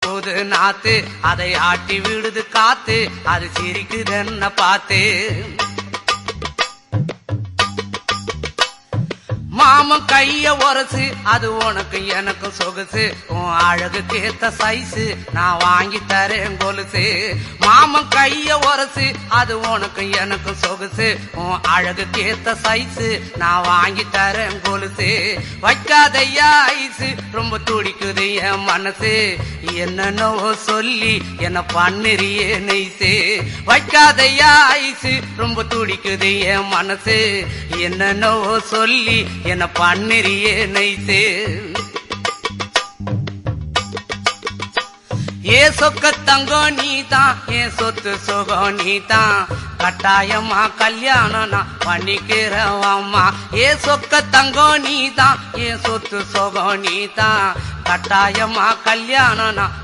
புது நாத்து அதை ஆட்டி விடுது காத்து அது சிரிக்குது என்ன பார்த்து மாமன் கைய உரசு அது உனக்கு எனக்கு சொகுசு உன் அழகுக்கு ஏத்த சைஸு நான் வாங்கி தரேன் கொலுசு மாமன் கைய உரசு அது உனக்கு எனக்கு சொகுசு உன் அழகுக்கு ஏத்த சைஸு நான் வாங்கி தரேன் கொலுசு வைக்காதையா ஐசு ரொம்ப துடிக்குது என் மனசு என்னன்னோ சொல்லி என்ன பண்ணுறியே நெய்சு வைக்காதையா ஐசு ரொம்ப துடிக்குது என் மனசு என்னன்னோ சொல்லி என்ன பண்ணுறியே நைசே ஏ சொக்க தங்கம் நீதான் என் சொத்து சுகம் நீதான் கட்டாயமா கல்யாணம் நான் பண்ணிக்கிறவம்மா ஏ சொக்க தங்கம் நீதான் என் சொத்து சுகம் நீதான் கட்டாயமா கல்யாணம் நான்